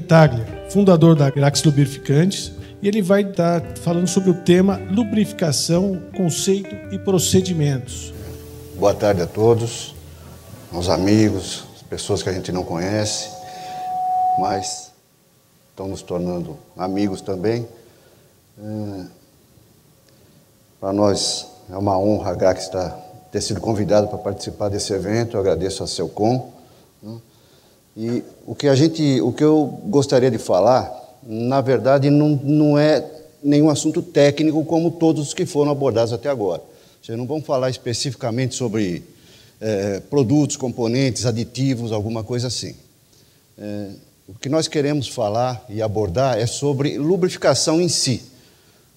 Bertaglia, fundador da Grax Lubrificantes, e ele vai estar falando sobre o tema lubrificação, conceito e procedimentos. Boa tarde a todos, aos amigos, as pessoas que a gente não conhece, mas estão nos tornando amigos também. Para nós é uma honra a Grax ter sido convidado para participar desse evento. Eu agradeço a Celcom. E o que eu gostaria de falar, na verdade, não é nenhum assunto técnico como todos os que foram abordados até agora. Vocês não vão falar especificamente sobre produtos, componentes, aditivos, alguma coisa assim. O que nós queremos falar e abordar é sobre lubrificação em si,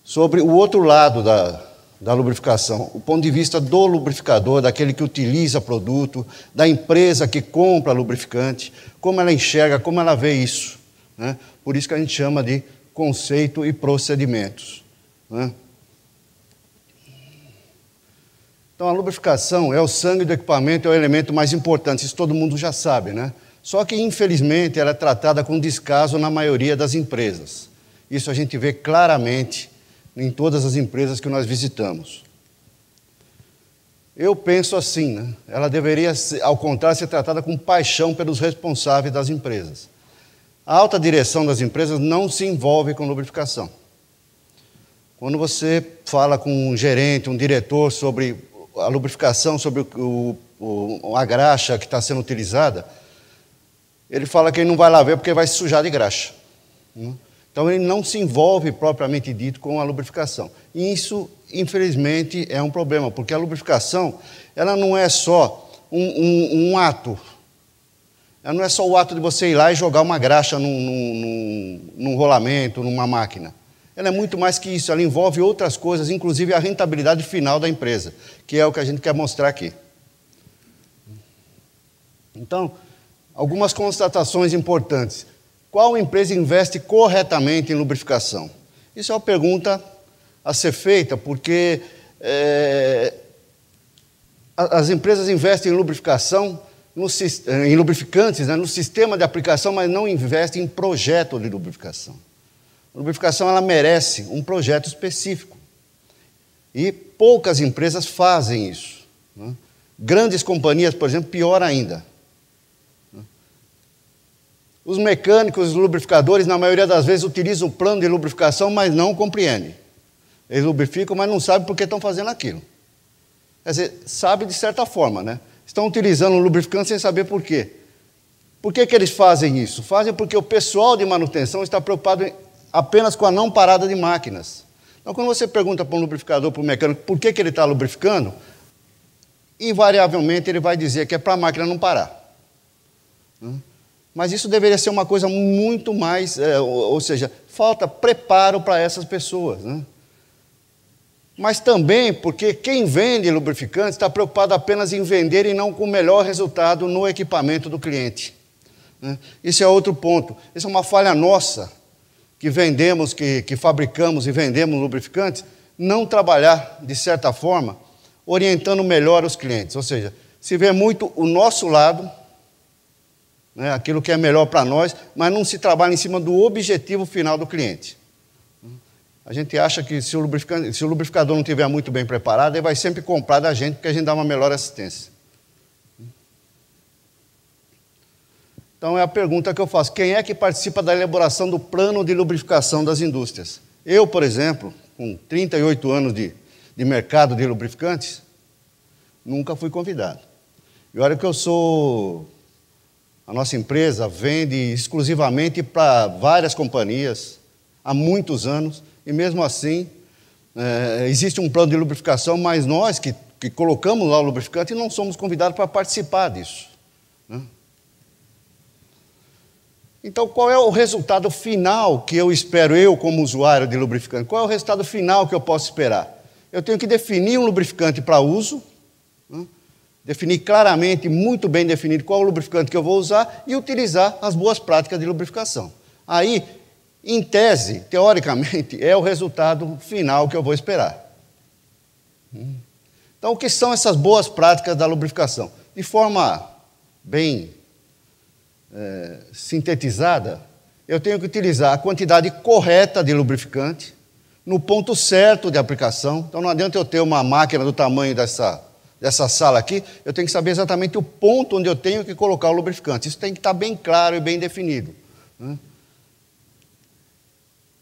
sobre o outro lado da lubrificação, o ponto de vista do lubrificador, daquele que utiliza produto, da empresa que compra lubrificante, como ela enxerga, como ela vê isso, né? Por isso que a gente chama de conceito e procedimentos, né? Então, a lubrificação é o sangue do equipamento, é o elemento mais importante, isso todo mundo já sabe, né? Só que, infelizmente, ela é tratada com descaso na maioria das empresas. Isso a gente vê claramente em todas as empresas que nós visitamos. Eu penso assim, né? Ela deveria, ao contrário, ser tratada com paixão pelos responsáveis das empresas. A alta direção das empresas não se envolve com lubrificação. Quando você fala com um gerente, um diretor sobre a lubrificação, sobre a graxa que está sendo utilizada, ele fala que ele não vai lá ver porque vai se sujar de graxa. Então, ele não se envolve, propriamente dito, com a lubrificação. E isso, infelizmente, é um problema, porque a lubrificação, ela não é só um ato. Ela não é só o ato de você ir lá e jogar uma graxa num rolamento, numa máquina. Ela é muito mais que isso, ela envolve outras coisas, inclusive a rentabilidade final da empresa, que é o que a gente quer mostrar aqui. Então, algumas constatações importantes. Qual empresa investe corretamente em lubrificação? Isso é uma pergunta a ser feita, porque as empresas investem em lubrificação, em lubrificantes, né, no sistema de aplicação, mas não investem em projeto de lubrificação. A lubrificação ela merece um projeto específico. E poucas empresas fazem isso, né? Grandes companhias, por exemplo, pior ainda. Os mecânicos, os lubrificadores, na maioria das vezes, utilizam o plano de lubrificação, mas não compreendem. Eles lubrificam, mas não sabem por que estão fazendo aquilo. Quer dizer, sabe de certa forma, né? Estão utilizando o lubrificante sem saber por quê. Por que eles fazem isso? Fazem porque o pessoal de manutenção está preocupado apenas com a não parada de máquinas. Então, quando você pergunta para um lubrificador, para um mecânico, por que ele está lubrificando, invariavelmente ele vai dizer que é para a máquina não parar. Mas isso deveria ser uma coisa muito mais, ou seja, falta preparo para essas pessoas, né? Mas também porque quem vende lubrificante está preocupado apenas em vender e não com o melhor resultado no equipamento do cliente, né? Isso é outro ponto. Isso é uma falha nossa, que vendemos, que fabricamos e vendemos lubrificantes, não trabalhar, de certa forma, orientando melhor os clientes. Ou seja, se vê muito o nosso lado, né, aquilo que é melhor para nós, mas não se trabalha em cima do objetivo final do cliente. A gente acha que se o lubrificador não estiver muito bem preparado, ele vai sempre comprar da gente, porque a gente dá uma melhor assistência. Então é a pergunta que eu faço: quem é que participa da elaboração do plano de lubrificação das indústrias? Eu, por exemplo, com 38 anos de mercado de lubrificantes, nunca fui convidado. E olha que a nossa empresa vende exclusivamente para várias companhias há muitos anos, e mesmo assim existe um plano de lubrificação, mas nós que colocamos lá o lubrificante não somos convidados para participar disso, né? Então, qual é o resultado final que eu espero, eu como usuário de lubrificante? Qual é o resultado final que eu posso esperar? Eu tenho que definir um lubrificante para uso, né? Definir claramente, muito bem definido, qual é o lubrificante que eu vou usar e utilizar as boas práticas de lubrificação. Aí, em tese, teoricamente, é o resultado final que eu vou esperar. Então, o que são essas boas práticas da lubrificação? De forma bem sintetizada, eu tenho que utilizar a quantidade correta de lubrificante no ponto certo de aplicação. Então não adianta eu ter uma máquina do tamanho dessa sala aqui, eu tenho que saber exatamente o ponto onde eu tenho que colocar o lubrificante. Isso tem que estar bem claro e bem definido, né?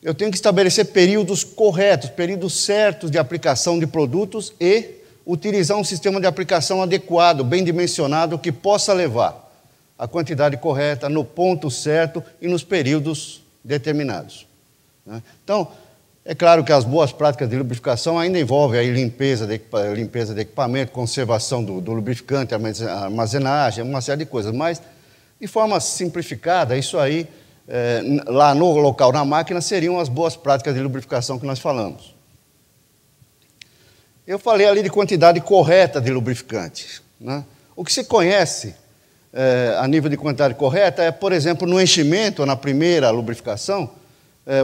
Eu tenho que estabelecer períodos corretos, períodos certos de aplicação de produtos e utilizar um sistema de aplicação adequado, bem dimensionado, que possa levar a quantidade correta no ponto certo e nos períodos determinados, né? Então, é claro que as boas práticas de lubrificação ainda envolvem aí limpeza de equipamento, conservação do lubrificante, armazenagem, uma série de coisas, mas de forma simplificada, isso aí, lá no local, na máquina, seriam as boas práticas de lubrificação que nós falamos. Eu falei ali de quantidade correta de lubrificante, né? O que se conhece a nível de quantidade correta é, por exemplo, no enchimento, ou na primeira lubrificação,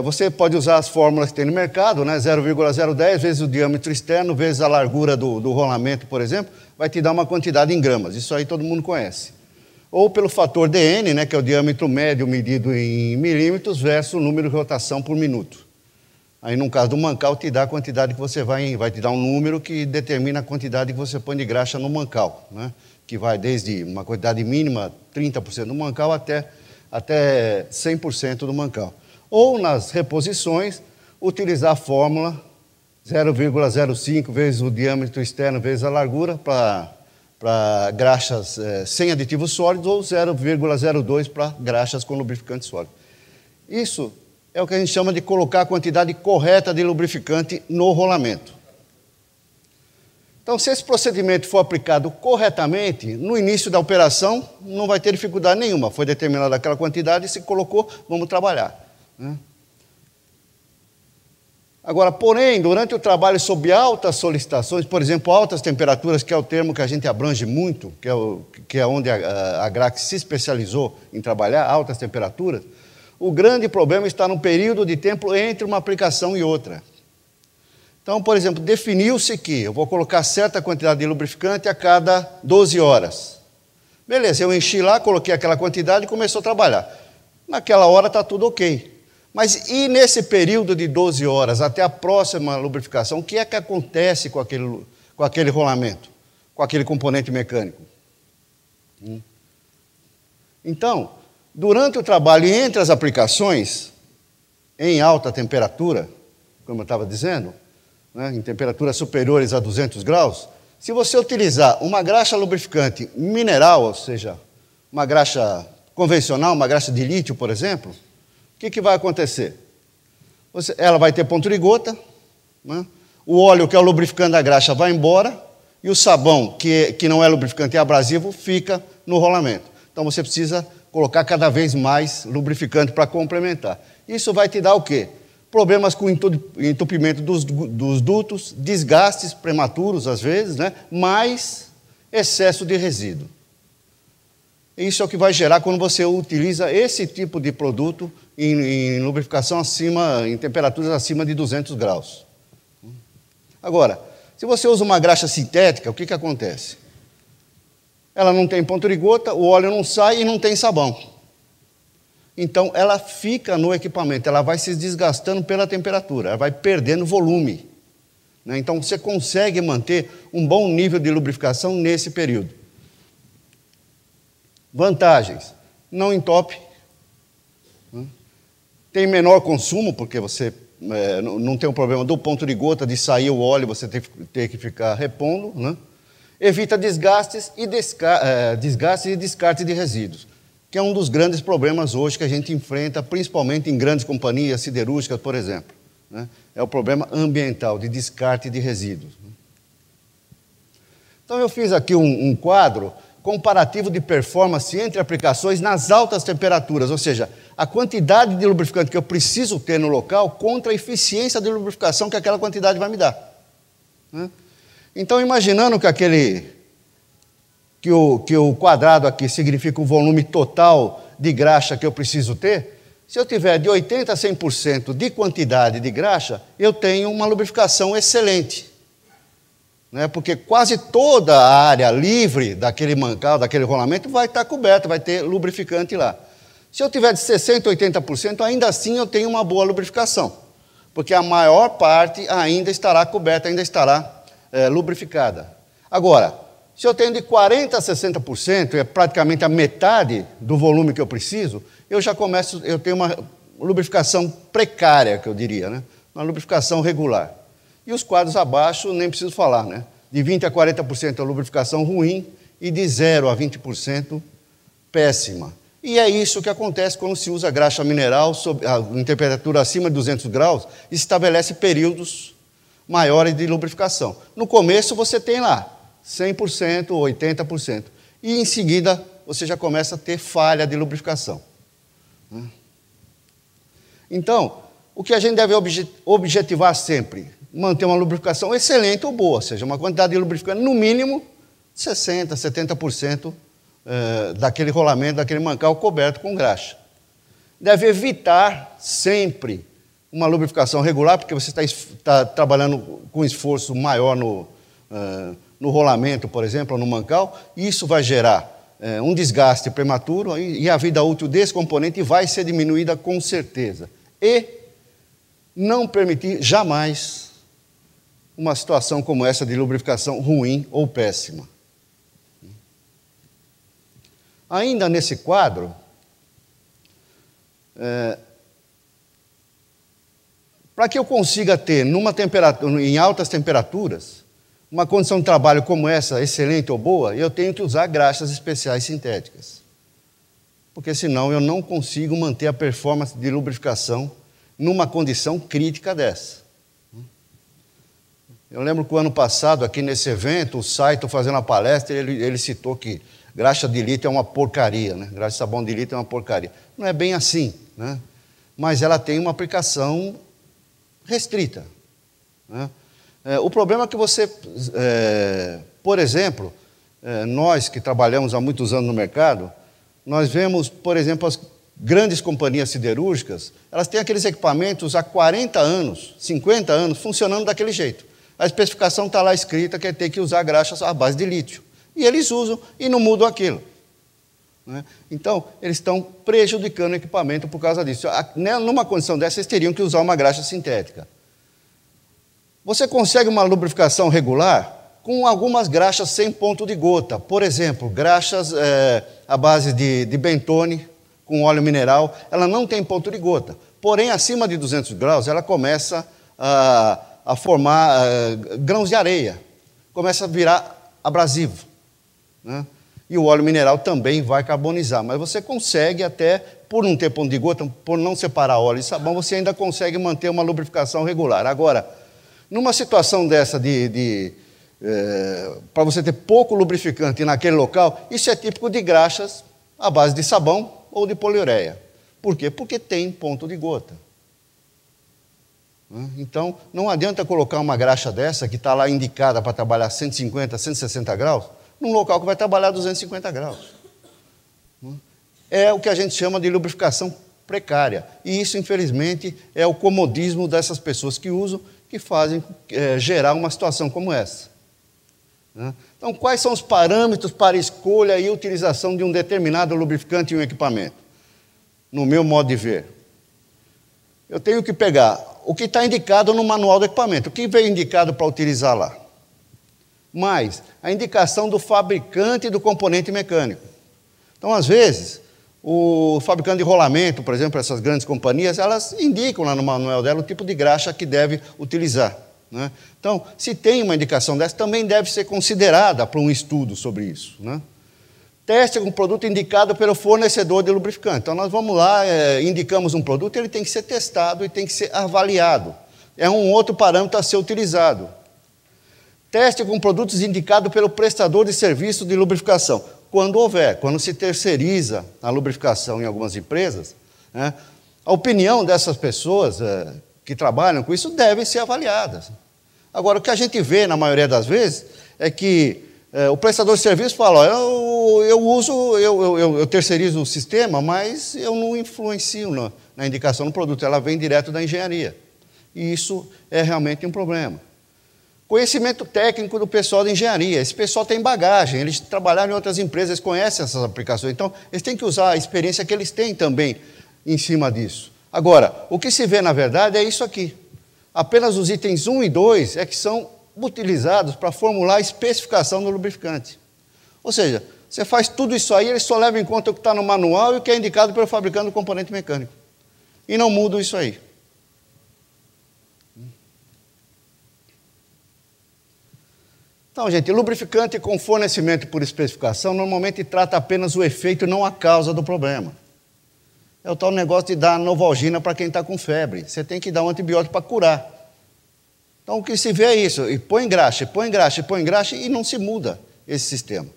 você pode usar as fórmulas que tem no mercado, né? 0,010 vezes o diâmetro externo, vezes a largura do rolamento, por exemplo, vai te dar uma quantidade em gramas. Isso aí todo mundo conhece. Ou pelo fator dN, né, que é o diâmetro médio medido em milímetros, versus o número de rotação por minuto. Aí, no caso do mancal, te dá a quantidade que você vai te dar um número que determina a quantidade que você põe de graxa no mancal, né? Que vai desde uma quantidade mínima, 30% do mancal, até 100% do mancal. Ou, nas reposições, utilizar a fórmula 0,05 vezes o diâmetro externo vezes a largura para graxas sem aditivos sólidos, ou 0,02 para graxas com lubrificante sólido. Isso é o que a gente chama de colocar a quantidade correta de lubrificante no rolamento. Então, se esse procedimento for aplicado corretamente, no início da operação, não vai ter dificuldade nenhuma. Foi determinada aquela quantidade e se colocou, vamos trabalhar, né? Agora, porém, durante o trabalho sob altas solicitações, por exemplo, altas temperaturas, que é o termo que a gente abrange muito, que é onde a Grax se especializou em trabalhar, altas temperaturas, o grande problema está no período de tempo entre uma aplicação e outra. Então, por exemplo, definiu-se que eu vou colocar certa quantidade de lubrificante a cada 12 horas. Beleza, eu enchi lá, coloquei aquela quantidade e começou a trabalhar. Naquela hora está tudo ok. Mas e nesse período de 12 horas, até a próxima lubrificação, o que é que acontece com aquele rolamento, com aquele componente mecânico? Então, durante o trabalho e entre as aplicações, em alta temperatura, como eu estava dizendo, né, em temperaturas superiores a 200 graus, se você utilizar uma graxa lubrificante mineral, ou seja, uma graxa convencional, uma graxa de lítio, por exemplo, o que vai acontecer? Ela vai ter ponto de gota, né? O óleo, que é o lubrificante da graxa, vai embora, e o sabão, que não é lubrificante e abrasivo, fica no rolamento. Então você precisa colocar cada vez mais lubrificante para complementar. Isso vai te dar o quê? Problemas com entupimento dos dutos, desgastes prematuros às vezes, né? Mais excesso de resíduo. Isso é o que vai gerar quando você utiliza esse tipo de produto em lubrificação em temperaturas acima de 200 graus. Agora, se você usa uma graxa sintética, o que acontece? Ela não tem ponto de gota, o óleo não sai e não tem sabão. Então, ela fica no equipamento, ela vai se desgastando pela temperatura, ela vai perdendo volume, né? Então, você consegue manter um bom nível de lubrificação nesse período. Vantagens: não entope, né? Tem menor consumo, porque você não tem o problema do ponto de gota, de sair o óleo, você tem que ficar repondo, né? Evita desgastes e descarte de resíduos, que é um dos grandes problemas hoje que a gente enfrenta, principalmente em grandes companhias siderúrgicas, por exemplo, né? É o problema ambiental, de descarte de resíduos. Então, eu fiz aqui um quadro comparativo de performance entre aplicações nas altas temperaturas, ou seja, a quantidade de lubrificante que eu preciso ter no local contra a eficiência de lubrificação que aquela quantidade vai me dar, né? Então, imaginando que o quadrado aqui significa o volume total de graxa que eu preciso ter, se eu tiver de 80% a 100% de quantidade de graxa, eu tenho uma lubrificação excelente, né? Porque quase toda a área livre daquele mancal, daquele rolamento, vai estar coberta, vai ter lubrificante lá. Se eu tiver de 60%, 80%, ainda assim eu tenho uma boa lubrificação, porque a maior parte ainda estará coberta, ainda estará lubrificada. Agora, se eu tenho de 40% a 60%, é praticamente a metade do volume que eu preciso, eu tenho uma lubrificação precária, que eu diria, né? Uma lubrificação regular. E os quadros abaixo, nem preciso falar, né? De 20% a 40% é lubrificação ruim e de 0% a 20% péssima. E é isso que acontece quando se usa graxa mineral em temperatura acima de 200 graus e estabelece períodos maiores de lubrificação. No começo você tem lá 100%, 80%. E em seguida você já começa a ter falha de lubrificação. Então, o que a gente deve objetivar sempre? Manter uma lubrificação excelente ou boa, ou seja, uma quantidade de lubrificante no mínimo 60%, 70% daquele rolamento, daquele mancal coberto com graxa. Deve evitar sempre uma lubrificação regular, porque você está trabalhando com esforço maior no rolamento, por exemplo, ou no mancal, e isso vai gerar um desgaste prematuro e a vida útil desse componente vai ser diminuída com certeza. E não permitir jamais uma situação como essa de lubrificação ruim ou péssima. Ainda nesse quadro, para que eu consiga ter em altas temperaturas, uma condição de trabalho como essa, excelente ou boa, eu tenho que usar graxas especiais sintéticas. Porque senão eu não consigo manter a performance de lubrificação numa condição crítica dessa. Eu lembro que o ano passado, aqui nesse evento, o Saito fazendo a palestra, ele citou que graxa de lítio é uma porcaria, né? Graxa de sabão de lítio é uma porcaria. Não é bem assim, né? Mas ela tem uma aplicação restrita, né? O problema é que você, por exemplo, nós que trabalhamos há muitos anos no mercado, nós vemos, por exemplo, as grandes companhias siderúrgicas, elas têm aqueles equipamentos há 40 anos, 50 anos, funcionando daquele jeito. A especificação está lá escrita que tem que usar graxas à base de lítio. E eles usam e não mudam aquilo. Né? Então, eles estão prejudicando o equipamento por causa disso. Numa condição dessa, eles teriam que usar uma graxa sintética. Você consegue uma lubrificação regular com algumas graxas sem ponto de gota. Por exemplo, graxas à base de bentone, com óleo mineral, ela não tem ponto de gota. Porém, acima de 200 graus, ela começa a formar grãos de areia. Começa a virar abrasivo. Né? E o óleo mineral também vai carbonizar. Mas você consegue até, por não ter ponto de gota, por não separar óleo e sabão, você ainda consegue manter uma lubrificação regular. Agora, numa situação dessa para você ter pouco lubrificante naquele local, isso é típico de graxas à base de sabão ou de poliureia. Por quê? Porque tem ponto de gota. Então, não adianta colocar uma graxa dessa, que está lá indicada para trabalhar 150, 160 graus, num local que vai trabalhar 250 graus. É o que a gente chama de lubrificação precária. E isso, infelizmente, é o comodismo dessas pessoas que usam, que fazem gerar uma situação como essa. Então, quais são os parâmetros para escolha e utilização de um determinado lubrificante em um equipamento? No meu modo de ver, eu tenho que pegar o que está indicado no manual do equipamento, o que veio indicado para utilizar lá, mais a indicação do fabricante do componente mecânico. Então, às vezes, o fabricante de rolamento, por exemplo, essas grandes companhias, elas indicam lá no manual dela o tipo de graxa que deve utilizar. Né? Então, se tem uma indicação dessa, também deve ser considerada para um estudo sobre isso. Né? Teste com produto indicado pelo fornecedor de lubrificante. Então, nós vamos lá, indicamos um produto, ele tem que ser testado e tem que ser avaliado. É um outro parâmetro a ser utilizado. Teste com produtos indicados pelo prestador de serviço de lubrificação. Quando houver, quando se terceiriza a lubrificação em algumas empresas, né, a opinião dessas pessoas que trabalham com isso deve ser avaliada. Agora, o que a gente vê, na maioria das vezes, é que o prestador de serviço fala, eu terceirizo o sistema, mas eu não influencio na indicação do produto, ela vem direto da engenharia. E isso é realmente um problema. Conhecimento técnico do pessoal de engenharia. Esse pessoal tem bagagem, eles trabalharam em outras empresas, eles conhecem essas aplicações. Então, eles têm que usar a experiência que eles têm também em cima disso. Agora, o que se vê, na verdade, é isso aqui. Apenas os itens 1 e 2 é que são utilizados para formular a especificação do lubrificante. Ou seja, você faz tudo isso aí, ele só leva em conta o que está no manual e o que é indicado pelo fabricante do componente mecânico. E não mudam isso aí. Então, gente, lubrificante com fornecimento por especificação normalmente trata apenas o efeito e não a causa do problema. É o tal negócio de dar Novalgina para quem está com febre. Você tem que dar um antibiótico para curar. Então, o que se vê é isso. E põe engraxe, põe engraxe, põe engraxe e não se muda esse sistema.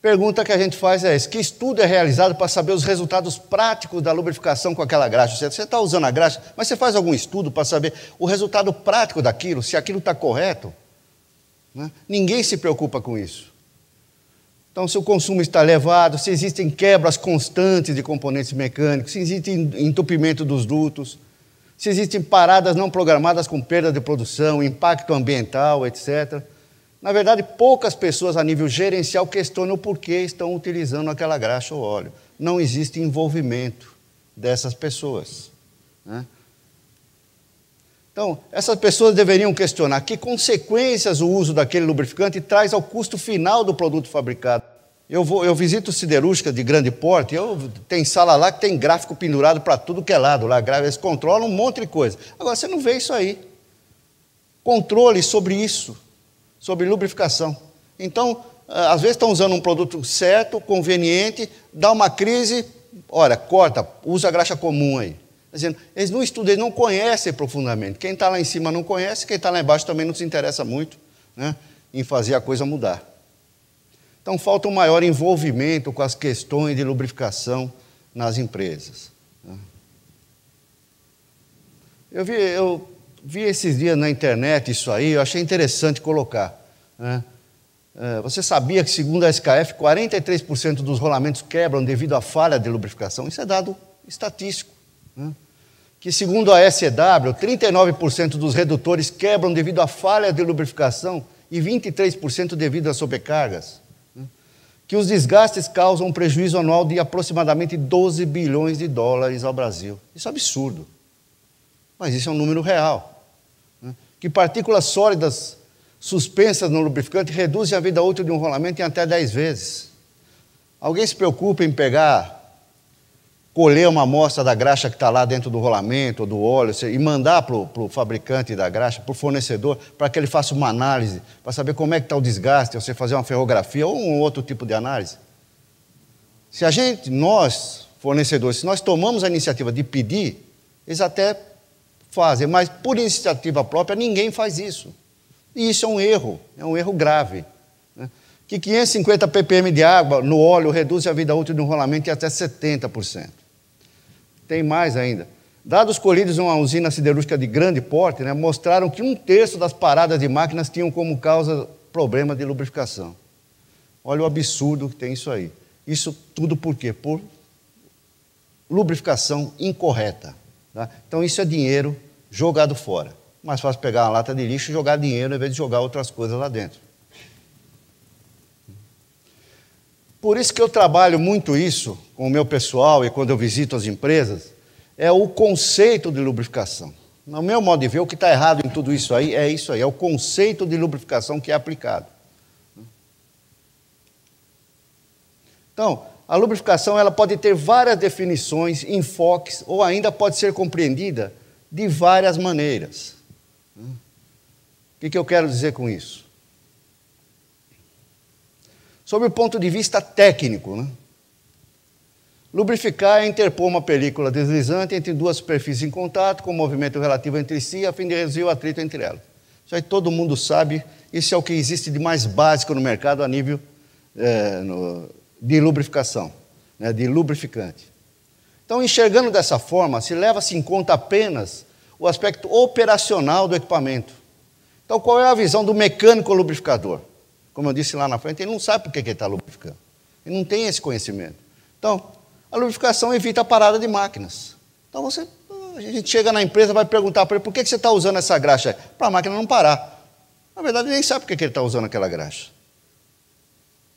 Pergunta que a gente faz é essa: que estudo é realizado para saber os resultados práticos da lubrificação com aquela graxa? Você está usando a graxa, mas você faz algum estudo para saber o resultado prático daquilo, se aquilo está correto? Ninguém se preocupa com isso. Então, se o consumo está elevado, se existem quebras constantes de componentes mecânicos, se existe entupimento dos dutos, se existem paradas não programadas com perda de produção, impacto ambiental, etc. Na verdade, poucas pessoas a nível gerencial questionam o porquê estão utilizando aquela graxa ou óleo. Não existe envolvimento dessas pessoas. Então, essas pessoas deveriam questionar que consequências o uso daquele lubrificante traz ao custo final do produto fabricado. Eu visito siderúrgica de grande porte, tem sala lá que tem gráfico pendurado para tudo que é lado. Lá, eles controlam um monte de coisa. Agora, você não vê isso aí. Controle sobre isso. Sobre lubrificação. Então, às vezes estão usando um produto certo, conveniente, dá uma crise, olha, corta, usa a graxa comum aí. Dizendo, eles não estudam, eles não conhecem profundamente. Quem está lá em cima não conhece, quem está lá embaixo também não se interessa muito, em fazer a coisa mudar. Então, falta um maior envolvimento com as questões de lubrificação nas empresas. Eu vi esses dias na internet isso aí, eu achei interessante colocar. Você sabia que, segundo a SKF, 43% dos rolamentos quebram devido à falha de lubrificação? Isso é dado estatístico. Que, segundo a SEW, 39% dos redutores quebram devido à falha de lubrificação e 23% devido a sobrecargas. Que os desgastes causam um prejuízo anual de aproximadamente 12 bilhões de dólares ao Brasil. Isso é absurdo. Mas isso é um número real. Que partículas sólidas suspensas no lubrificante reduzem a vida útil de um rolamento em até 10 vezes. Alguém se preocupa em colher uma amostra da graxa que está lá dentro do rolamento ou do óleo e mandar para o fabricante da graxa, para o fornecedor, para que ele faça uma análise, para saber como é que está o desgaste, ou você fazer uma ferrografia ou um outro tipo de análise? Se nós, fornecedores, se nós tomamos a iniciativa de pedir, eles até fazem, mas por iniciativa própria ninguém faz isso. E isso é um erro grave. Que 550 ppm de água no óleo reduz a vida útil de um rolamento em até 70%. Tem mais ainda. Dados colhidos em uma usina siderúrgica de grande porte, mostraram que 1/3 das paradas de máquinas tinham como causa problema de lubrificação. Olha o absurdo que tem isso aí. Isso tudo por quê? Por lubrificação incorreta. Então, isso é dinheiro jogado fora. Mais fácil pegar uma lata de lixo e jogar dinheiro, ao invés de jogar outras coisas lá dentro. Por isso que eu trabalho muito isso com o meu pessoal e quando eu visito as empresas, é o conceito de lubrificação. No meu modo de ver, o que está errado em tudo isso aí, é o conceito de lubrificação que é aplicado. Então, a lubrificação ela pode ter várias definições, enfoques, ou ainda pode ser compreendida de várias maneiras. O que eu quero dizer com isso? Sob o ponto de vista técnico, lubrificar é interpor uma película deslizante entre duas superfícies em contato, com movimento relativo entre si, a fim de reduzir o atrito entre elas. Isso aí todo mundo sabe, isso é o que existe de mais básico no mercado a nível de lubrificação, de lubrificante. Então, enxergando dessa forma, se leva-se em conta apenas o aspecto operacional do equipamento. Então, qual é a visão do mecânico lubrificador? Como eu disse lá na frente, ele não sabe por que ele está lubrificando. Ele não tem esse conhecimento. Então, a lubrificação evita a parada de máquinas. Então, você A gente chega na empresa e vai perguntar para ele, por que você está usando essa graxa? Para a máquina não parar. Na verdade, ele nem sabe por que ele está usando aquela graxa.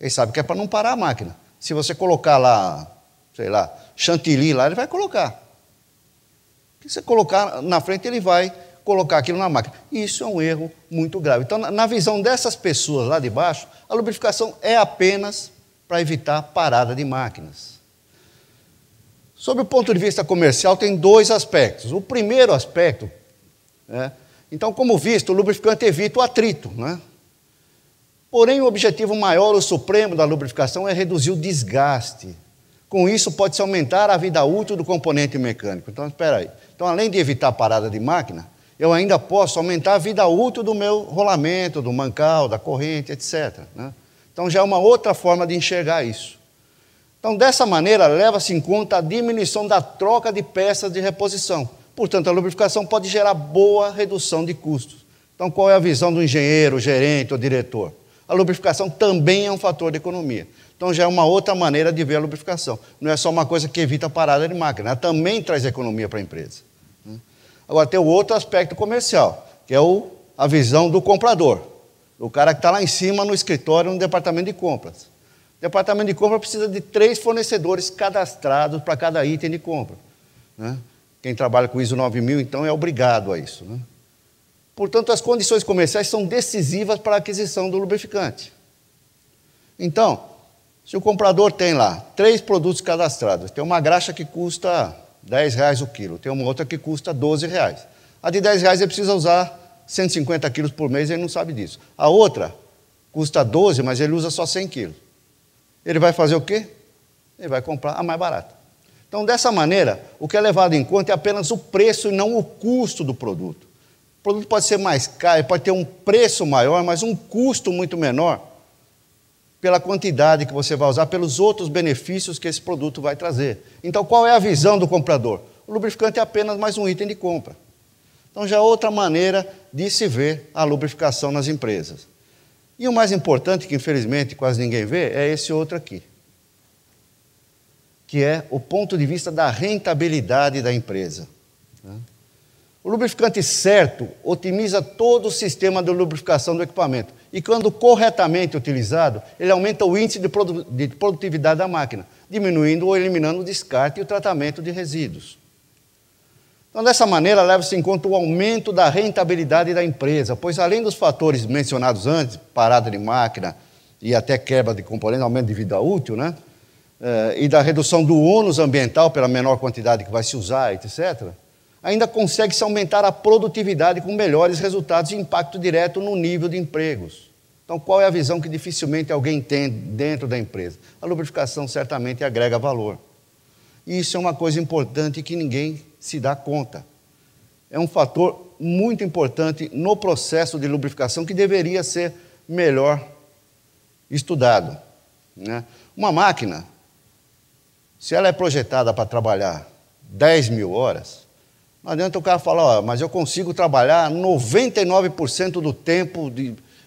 Ele sabe que é para não parar a máquina. Se você colocar lá, sei lá, chantilly lá, ele vai colocar. Se você colocar na frente, ele vai colocar aquilo na máquina. Isso é um erro muito grave. Então, na visão dessas pessoas lá de baixo, a lubrificação é apenas para evitar parada de máquinas. Sob o ponto de vista comercial, tem dois aspectos. O primeiro aspecto, então, como visto, o lubrificante evita o atrito, né? Porém, o objetivo maior, o supremo da lubrificação é reduzir o desgaste. Com isso, pode-se aumentar a vida útil do componente mecânico. Então, espera aí. Então, além de evitar a parada de máquina, eu ainda posso aumentar a vida útil do meu rolamento, do mancal, da corrente, etc., né? Então, já é uma outra forma de enxergar isso. Então, dessa maneira, leva-se em conta a diminuição da troca de peças de reposição. Portanto, a lubrificação pode gerar boa redução de custos. Então, qual é a visão do engenheiro, gerente ou diretor? A lubrificação também é um fator de economia. Então, já é uma outra maneira de ver a lubrificação. Não é só uma coisa que evita a parada de máquina, ela também traz economia para a empresa. Agora, tem o outro aspecto comercial, que é a visão do comprador. O cara que está lá em cima no escritório, no departamento de compras. O departamento de compra precisa de 3 fornecedores cadastrados para cada item de compra, né? Quem trabalha com ISO 9000, então, é obrigado a isso, né? Portanto, as condições comerciais são decisivas para a aquisição do lubrificante. Então, se o comprador tem lá 3 produtos cadastrados, tem uma graxa que custa R$10 o quilo, tem uma outra que custa R$12. A de R$10 ele precisa usar 150 quilos por mês, ele não sabe disso. A outra custa 12, mas ele usa só 100 quilos. Ele vai fazer o quê? Ele vai comprar a mais barata. Então, dessa maneira, o que é levado em conta é apenas o preço e não o custo do produto. O produto pode ser mais caro, pode ter um preço maior, mas um custo muito menor pela quantidade que você vai usar, pelos outros benefícios que esse produto vai trazer. Então, qual é a visão do comprador? O lubrificante é apenas mais um item de compra. Então, já é outra maneira de se ver a lubrificação nas empresas. E o mais importante, que infelizmente quase ninguém vê, é esse outro aqui, que é o ponto de vista da rentabilidade da empresa. O lubrificante certo otimiza todo o sistema de lubrificação do equipamento. E quando corretamente utilizado, ele aumenta o índice de produtividade da máquina, diminuindo ou eliminando o descarte e o tratamento de resíduos. Então, dessa maneira, leva-se em conta o aumento da rentabilidade da empresa, pois além dos fatores mencionados antes, parada de máquina e até quebra de componentes, aumento de vida útil, né? E da redução do ônus ambiental pela menor quantidade que vai se usar, etc., ainda consegue-se aumentar a produtividade com melhores resultados e impacto direto no nível de empregos. Então, qual é a visão que dificilmente alguém tem dentro da empresa? A lubrificação certamente agrega valor. E isso é uma coisa importante que ninguém se dá conta. É um fator muito importante no processo de lubrificação que deveria ser melhor estudado, né? Uma máquina, se ela é projetada para trabalhar 10.000 horas, não adianta o cara falar, mas eu consigo trabalhar 99% do tempo,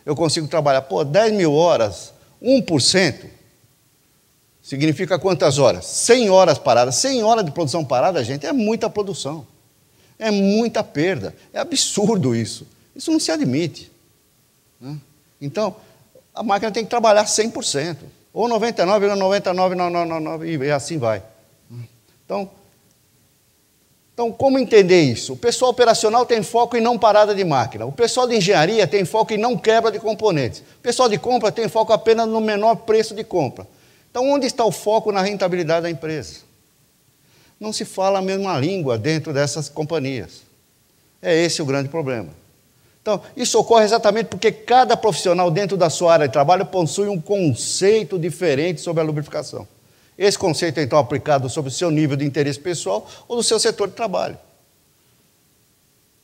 eu consigo trabalhar, 10.000 horas, 1%, significa quantas horas? 100 horas paradas. 100 horas de produção parada, gente, é muita produção, é muita perda, é absurdo isso. Isso não se admite, né? Então, a máquina tem que trabalhar 100%, ou 99,9999, e assim vai. Então, como entender isso? O pessoal operacional tem foco em não parada de máquina. O pessoal de engenharia tem foco em não quebra de componentes. O pessoal de compra tem foco apenas no menor preço de compra. Então, onde está o foco na rentabilidade da empresa? Não se fala a mesma língua dentro dessas companhias. É esse o grande problema. Então, isso ocorre exatamente porque cada profissional dentro da sua área de trabalho possui um conceito diferente sobre a lubrificação. Esse conceito é, então, aplicado sobre o seu nível de interesse pessoal ou do seu setor de trabalho.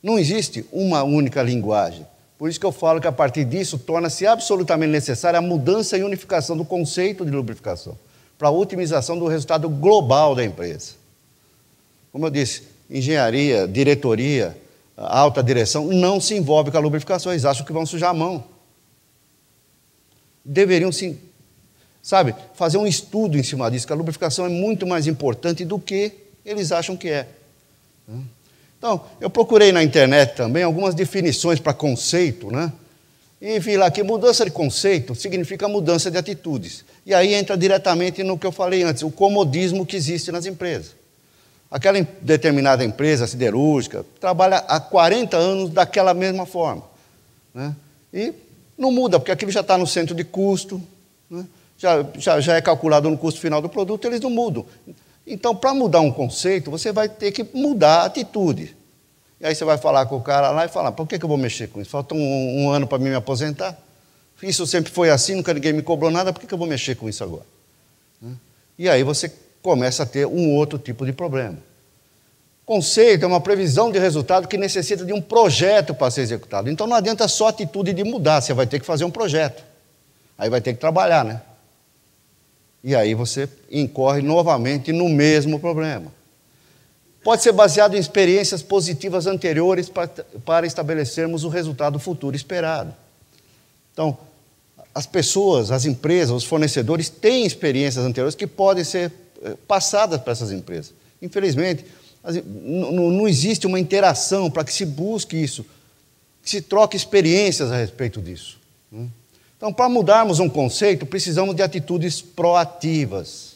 Não existe uma única linguagem. Por isso que eu falo que, a partir disso, torna-se absolutamente necessária a mudança e unificação do conceito de lubrificação para a otimização do resultado global da empresa. Como eu disse, engenharia, diretoria, alta direção não se envolve com a lubrificação, eles acham que vão sujar a mão. Deveriam sim, fazer um estudo em cima disso, que a lubrificação é muito mais importante do que eles acham que é. Então, eu procurei na internet também algumas definições para conceito, né? E vi lá que mudança de conceito significa mudança de atitudes. E aí entra diretamente no que eu falei antes, o comodismo que existe nas empresas. Aquela determinada empresa siderúrgica trabalha há 40 anos daquela mesma forma, né? E não muda, porque aquilo já está no centro de custo, né? já é calculado no custo final do produto, eles não mudam. Então, para mudar um conceito, você vai ter que mudar a atitude. E aí você vai falar com o cara lá e falar, por que eu vou mexer com isso? Falta um ano para mim me aposentar. Isso sempre foi assim, nunca ninguém me cobrou nada, por que eu vou mexer com isso agora? E aí você começa a ter um outro tipo de problema. Conceito é uma previsão de resultado que necessita de um projeto para ser executado. Então não adianta só a atitude de mudar, você vai ter que fazer um projeto. Aí vai ter que trabalhar, né? E aí você incorre novamente no mesmo problema. Pode ser baseado em experiências positivas anteriores para estabelecermos o resultado futuro esperado. Então, as pessoas, as empresas, os fornecedores têm experiências anteriores que podem ser passadas para essas empresas. Infelizmente, não existe uma interação para que se busque isso, que se troque experiências a respeito disso. Então, para mudarmos um conceito, precisamos de atitudes proativas.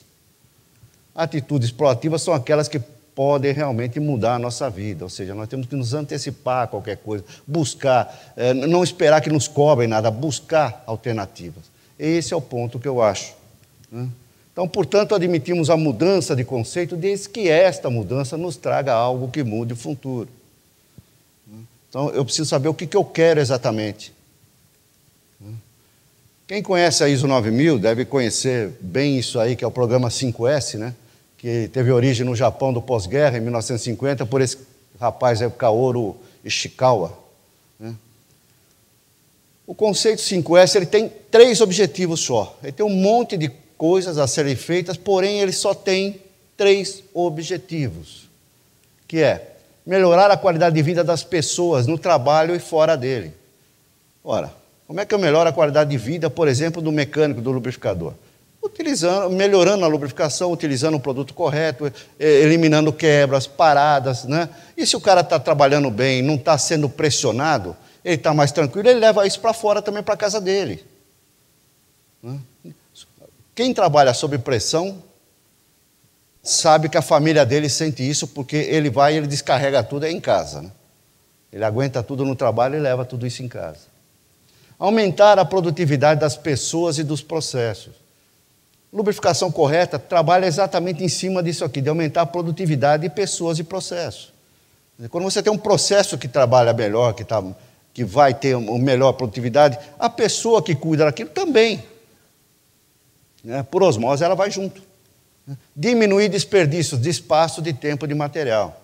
Atitudes proativas são aquelas que podem realmente mudar a nossa vida, ou seja, nós temos que nos antecipar a qualquer coisa, buscar, não esperar que nos cobrem nada, buscar alternativas. Esse é o ponto que eu acho. Então, portanto, admitimos a mudança de conceito desde que esta mudança nos traga algo que mude o futuro. Então, eu preciso saber o que eu quero exatamente. Quem conhece a ISO 9000 deve conhecer bem isso aí, que é o programa 5S, né? Que teve origem no Japão do pós-guerra, em 1950, por esse rapaz aí, Kaoru Ishikawa. Né? O conceito 5S ele tem 3 objetivos só. Ele tem um monte de coisas a serem feitas, porém ele só tem 3 objetivos, que é melhorar a qualidade de vida das pessoas no trabalho e fora dele. Ora, como é que eu melhoro a qualidade de vida, por exemplo, do mecânico, do lubrificador? Melhorando a lubrificação, utilizando o produto correto, eliminando quebras, paradas, né? E se o cara está trabalhando bem, não está sendo pressionado, ele está mais tranquilo, ele leva isso para fora também, para a casa dele. Quem trabalha sob pressão sabe que a família dele sente isso, porque ele vai e ele descarrega tudo em casa, né? Ele aguenta tudo no trabalho e leva tudo isso em casa. Aumentar a produtividade das pessoas e dos processos. Lubrificação correta trabalha exatamente em cima disso aqui, de aumentar a produtividade de pessoas e processos. Quando você tem um processo que trabalha melhor, que vai ter uma melhor produtividade, a pessoa que cuida daquilo também. Né? Por osmose, ela vai junto. Diminuir desperdícios de espaço, de tempo, de material.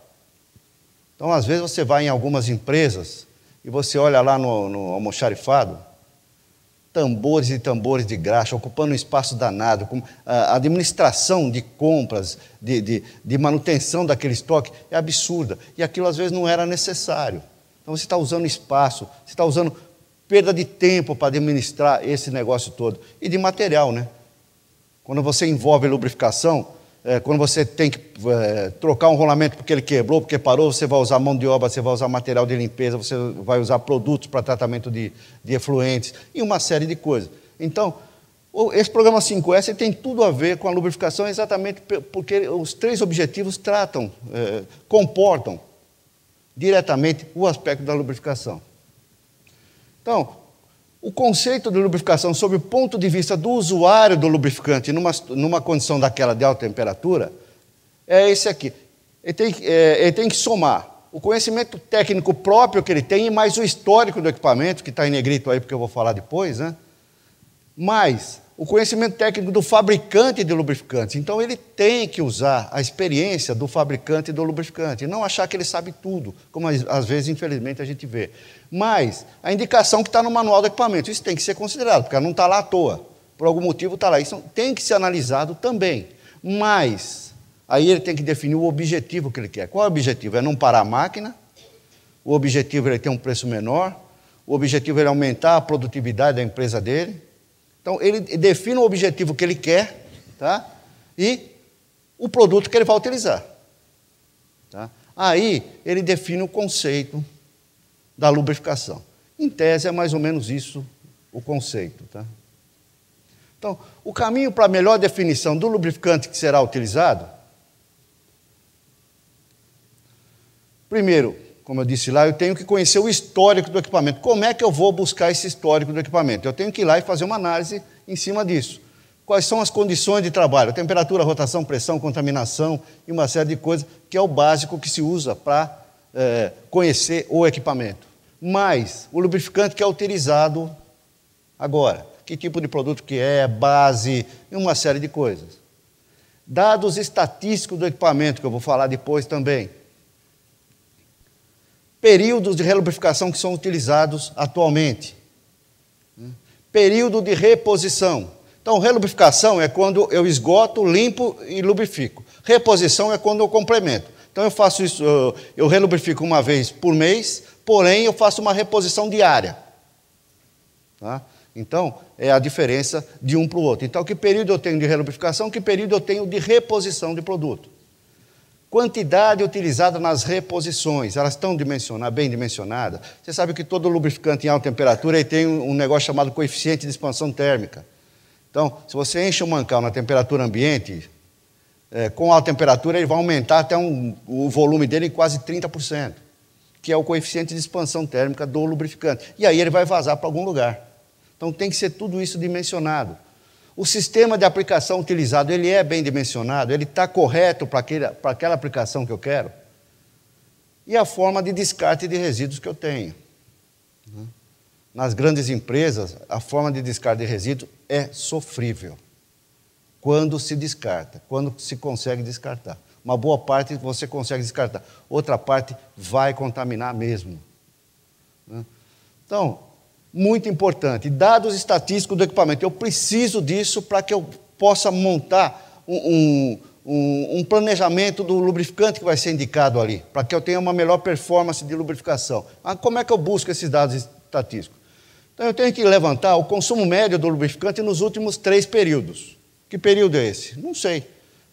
Então, às vezes, você vai em algumas empresas e você olha lá no almoxarifado, tambores e tambores de graxa, ocupando um espaço danado, com a administração de compras, de manutenção daquele estoque, é absurda. E aquilo, às vezes, não era necessário. Então, você está usando espaço, você está usando perda de tempo para administrar esse negócio todo. E de material, né? Quando você envolve lubrificação, quando você tem que trocar um rolamento porque ele quebrou, porque parou, você vai usar mão de obra, você vai usar material de limpeza, você vai usar produtos para tratamento de efluentes e uma série de coisas. Então, esse programa 5S tem tudo a ver com a lubrificação exatamente porque os 3 objetivos comportam diretamente o aspecto da lubrificação. Então, o conceito de lubrificação sob o ponto de vista do usuário do lubrificante numa condição daquela de alta temperatura é esse aqui. Ele tem que somar o conhecimento técnico próprio que ele tem e mais o histórico do equipamento, que está em negrito aí porque eu vou falar depois, né? Mais o conhecimento técnico do fabricante de lubrificantes. Então, ele tem que usar a experiência do fabricante do lubrificante, e não achar que ele sabe tudo, como às vezes, infelizmente, a gente vê. Mas a indicação que está no manual do equipamento, isso tem que ser considerado, porque ela não está lá à toa. Por algum motivo está lá. Isso tem que ser analisado também. Mas, aí ele tem que definir o objetivo que ele quer. Qual é o objetivo? É não parar a máquina, o objetivo é ele ter um preço menor, o objetivo é aumentar a produtividade da empresa dele. Então, ele define o objetivo que ele quer, tá? E o produto que ele vai utilizar. Tá? Aí ele define o conceito da lubrificação. Em tese é mais ou menos isso o conceito. Tá? Então, o caminho para a melhor definição do lubrificante que será utilizado, primeiro, como eu disse lá, eu tenho que conhecer o histórico do equipamento. Como é que eu vou buscar esse histórico do equipamento? Eu tenho que ir lá e fazer uma análise em cima disso. Quais são as condições de trabalho? Temperatura, rotação, pressão, contaminação e uma série de coisas, que é o básico que se usa para conhecer o equipamento. Mas o lubrificante que é utilizado agora, que tipo de produto que é, base, e uma série de coisas. Dados estatísticos do equipamento, que eu vou falar depois também. Períodos de relubrificação que são utilizados atualmente. Período de reposição. Então, relubrificação é quando eu esgoto, limpo e lubrifico. Reposição é quando eu complemento. Então, eu faço isso, eu relubrifico uma vez por mês, porém, eu faço uma reposição diária. Tá? Então, é a diferença de um para o outro. Então, que período eu tenho de relubrificação, que período eu tenho de reposição de produto. Quantidade utilizada nas reposições, elas estão bem dimensionadas. Você sabe que todo lubrificante em alta temperatura ele tem um negócio chamado coeficiente de expansão térmica. Então, se você enche um mancal na temperatura ambiente, com alta temperatura ele vai aumentar até o volume dele em quase 30%, que é o coeficiente de expansão térmica do lubrificante. E aí ele vai vazar para algum lugar. Então tem que ser tudo isso dimensionado. O sistema de aplicação utilizado, ele é bem dimensionado? Ele está correto para aquela aplicação que eu quero? E a forma de descarte de resíduos que eu tenho. Nas grandes empresas, a forma de descarte de resíduos é sofrível. Quando se descarta, quando se consegue descartar. Uma boa parte você consegue descartar, outra parte vai contaminar mesmo. Então, muito importante, dados estatísticos do equipamento. Eu preciso disso para que eu possa montar um planejamento do lubrificante que vai ser indicado ali, para que eu tenha uma melhor performance de lubrificação. Como é que eu busco esses dados estatísticos? Então, eu tenho que levantar o consumo médio do lubrificante nos últimos 3 períodos. Que período é esse? Não sei.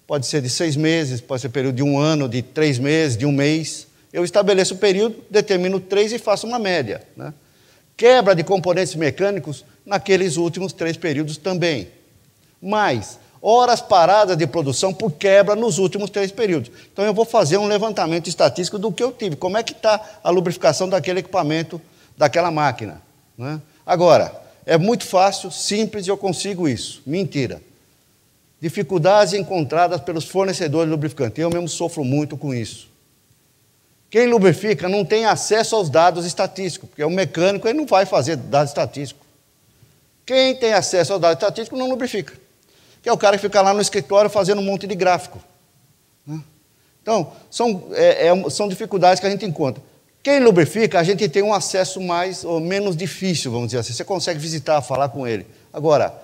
Pode ser de 6 meses, pode ser período de 1 ano, de 3 meses, de 1 mês. Eu estabeleço o período, determino 3 e faço uma média. Né? Quebra de componentes mecânicos naqueles últimos 3 períodos também. Mais horas paradas de produção por quebra nos últimos 3 períodos. Então, eu vou fazer um levantamento estatístico do que eu tive. Como é que está a lubrificação daquele equipamento, daquela máquina. Né? Agora, é muito fácil, simples, e eu consigo isso. Mentira. Dificuldades encontradas pelos fornecedores de lubrificante. Eu mesmo sofro muito com isso. Quem lubrifica não tem acesso aos dados estatísticos, porque o mecânico ele não vai fazer dados estatísticos. Quem tem acesso aos dados estatísticos não lubrifica. Que é o cara que fica lá no escritório fazendo um monte de gráfico. Então, são dificuldades que a gente encontra. Quem lubrifica, a gente tem um acesso mais ou menos difícil, vamos dizer assim. Você consegue visitar, falar com ele. Agora,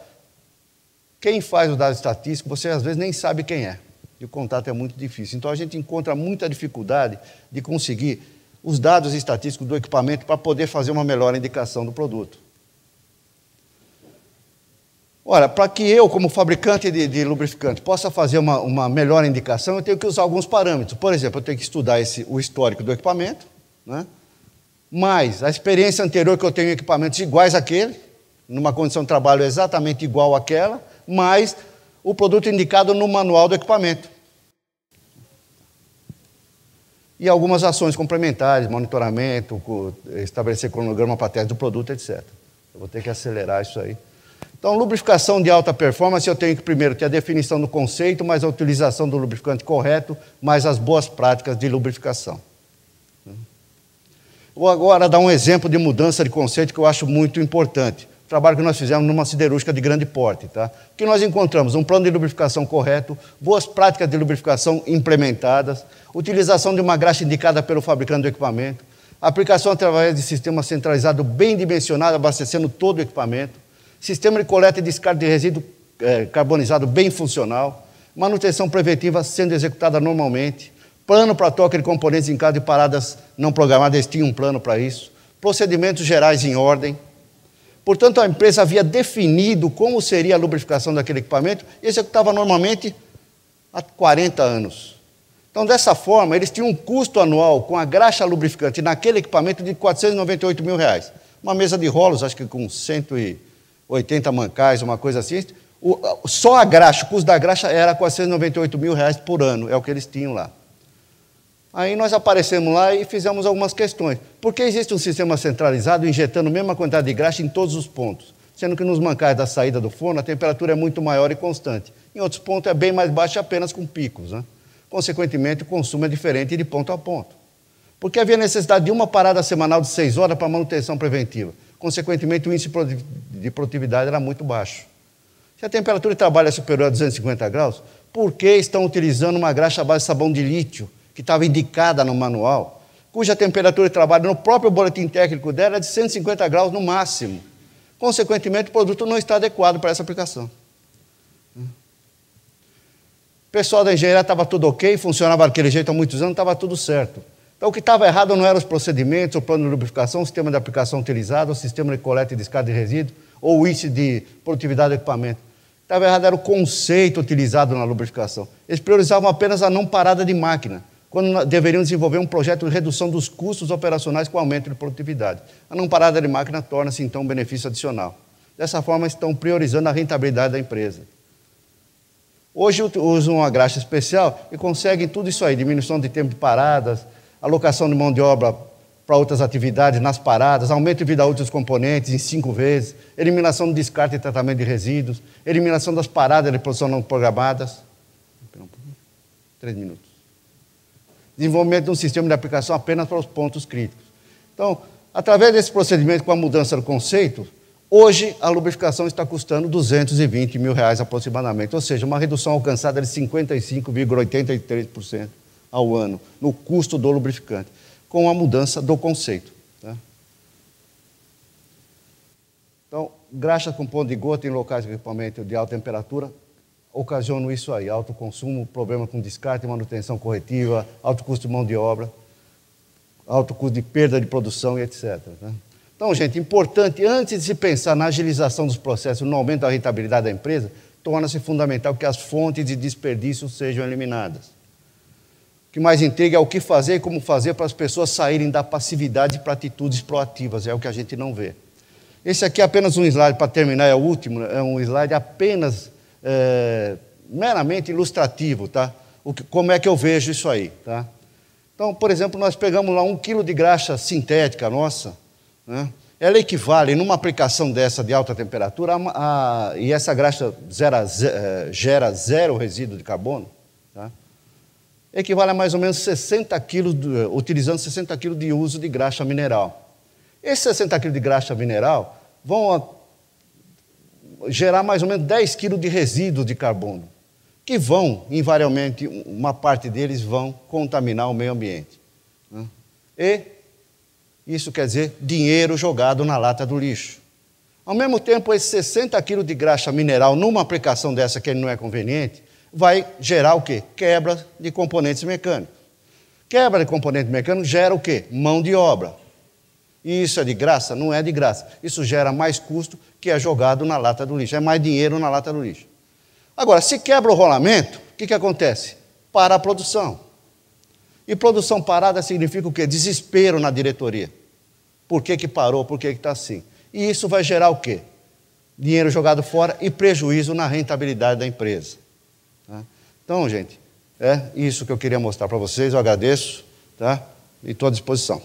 quem faz os dados estatísticos, você às vezes nem sabe quem é. E o contato é muito difícil. Então, a gente encontra muita dificuldade de conseguir os dados estatísticos do equipamento para poder fazer uma melhor indicação do produto. Ora, para que eu, como fabricante de lubrificante, possa fazer uma melhor indicação, eu tenho que usar alguns parâmetros. Por exemplo, eu tenho que estudar o histórico do equipamento, né? Mais a experiência anterior que eu tenho em equipamentos iguais àquele, numa condição de trabalho exatamente igual àquela, mais o produto indicado no manual do equipamento. E algumas ações complementares, monitoramento, estabelecer cronograma para teste do produto, etc. Eu vou ter que acelerar isso aí. Então, lubrificação de alta performance, eu tenho que primeiro ter a definição do conceito, mais a utilização do lubrificante correto, mais as boas práticas de lubrificação. Vou agora dar um exemplo de mudança de conceito que eu acho muito importante. O trabalho que nós fizemos numa siderúrgica de grande porte. Tá? O que nós encontramos? Um plano de lubrificação correto, boas práticas de lubrificação implementadas, utilização de uma graxa indicada pelo fabricante do equipamento, aplicação através de sistema centralizado bem dimensionado, abastecendo todo o equipamento, sistema de coleta e descarte de resíduo carbonizado bem funcional, manutenção preventiva sendo executada normalmente, plano para troca de componentes em caso de paradas não programadas, eles tinham um plano para isso, procedimentos gerais em ordem. Portanto, a empresa havia definido como seria a lubrificação daquele equipamento e executava normalmente há 40 anos. Então, dessa forma, eles tinham um custo anual com a graxa lubrificante naquele equipamento de R$ 498 mil. Uma mesa de rolos, acho que com 180 mancais, uma coisa assim. Só a graxa, o custo da graxa era R$ 498 mil por ano, é o que eles tinham lá. Aí nós aparecemos lá e fizemos algumas questões. Por que existe um sistema centralizado injetando a mesma quantidade de graxa em todos os pontos? Sendo que nos mancais da saída do forno a temperatura é muito maior e constante. Em outros pontos é bem mais baixa, apenas com picos, né? Consequentemente, o consumo é diferente de ponto a ponto. Porque havia necessidade de uma parada semanal de 6 horas para manutenção preventiva. Consequentemente, o índice de produtividade era muito baixo. Se a temperatura de trabalho é superior a 250 graus, por que estão utilizando uma graxa à base de sabão de lítio, que estava indicada no manual, cuja temperatura de trabalho no próprio boletim técnico dela é de 150 graus no máximo? Consequentemente, o produto não está adequado para essa aplicação. O pessoal da engenharia estava tudo ok, funcionava daquele jeito há muitos anos, estava tudo certo. Então, o que estava errado não eram os procedimentos, o plano de lubrificação, o sistema de aplicação utilizado, o sistema de coleta e descarte de resíduos, ou o índice de produtividade do equipamento. O que estava errado era o conceito utilizado na lubrificação. Eles priorizavam apenas a não parada de máquina, quando deveriam desenvolver um projeto de redução dos custos operacionais com aumento de produtividade. A não parada de máquina torna-se, então, um benefício adicional. Dessa forma, estão priorizando a rentabilidade da empresa. Hoje usam uma graxa especial e conseguem tudo isso aí, diminuição de tempo de paradas, alocação de mão de obra para outras atividades nas paradas, aumento de vida útil dos componentes em 5 vezes, eliminação do descarte e tratamento de resíduos, eliminação das paradas de produção não programadas. 3 minutos. Desenvolvimento de um sistema de aplicação apenas para os pontos críticos. Então, através desse procedimento, com a mudança do conceito, hoje a lubrificação está custando R$ 220 mil aproximadamente, ou seja, uma redução alcançada de 55,83% ao ano no custo do lubrificante, com a mudança do conceito. Tá? Então, graxa com ponto de gota em locais de equipamento de alta temperatura ocasionam isso aí, alto consumo, problema com descarte, manutenção corretiva, alto custo de mão de obra, alto custo de perda de produção e etc. Tá? Então, gente, importante, antes de se pensar na agilização dos processos, no aumento da rentabilidade da empresa, torna-se fundamental que as fontes de desperdício sejam eliminadas. O que mais intriga é o que fazer e como fazer para as pessoas saírem da passividade para atitudes proativas, é o que a gente não vê. Esse aqui é apenas um slide, para terminar, é o último, é um slide apenas meramente ilustrativo, tá? Como é que eu vejo isso aí, tá? Então, por exemplo, nós pegamos lá 1 quilo de graxa sintética nossa, né? Ela equivale, numa aplicação dessa de alta temperatura, e essa graxa gera 0 resíduo de carbono, tá? Equivale a mais ou menos 60 quilos, utilizando 60 quilos de uso de graxa mineral. Esses 60 quilos de graxa mineral vão gerar mais ou menos 10 quilos de resíduos de carbono, que vão, invariavelmente, uma parte deles vão contaminar o meio ambiente. Né? E isso quer dizer dinheiro jogado na lata do lixo. Ao mesmo tempo, esses 60 quilos de graxa mineral, numa aplicação dessa que não é conveniente, vai gerar o quê? Quebra de componentes mecânicos. Quebra de componente mecânico gera o quê? Mão de obra. E isso é de graça? Não é de graça. Isso gera mais custo que é jogado na lata do lixo. É mais dinheiro na lata do lixo. Agora, se quebra o rolamento, o que acontece? Para a produção. E produção parada significa o quê? Desespero na diretoria. Por que parou? Por que está assim? E isso vai gerar o quê? Dinheiro jogado fora e prejuízo na rentabilidade da empresa. Tá? Então, gente, é isso que eu queria mostrar para vocês. Eu agradeço, tá? E estou à disposição.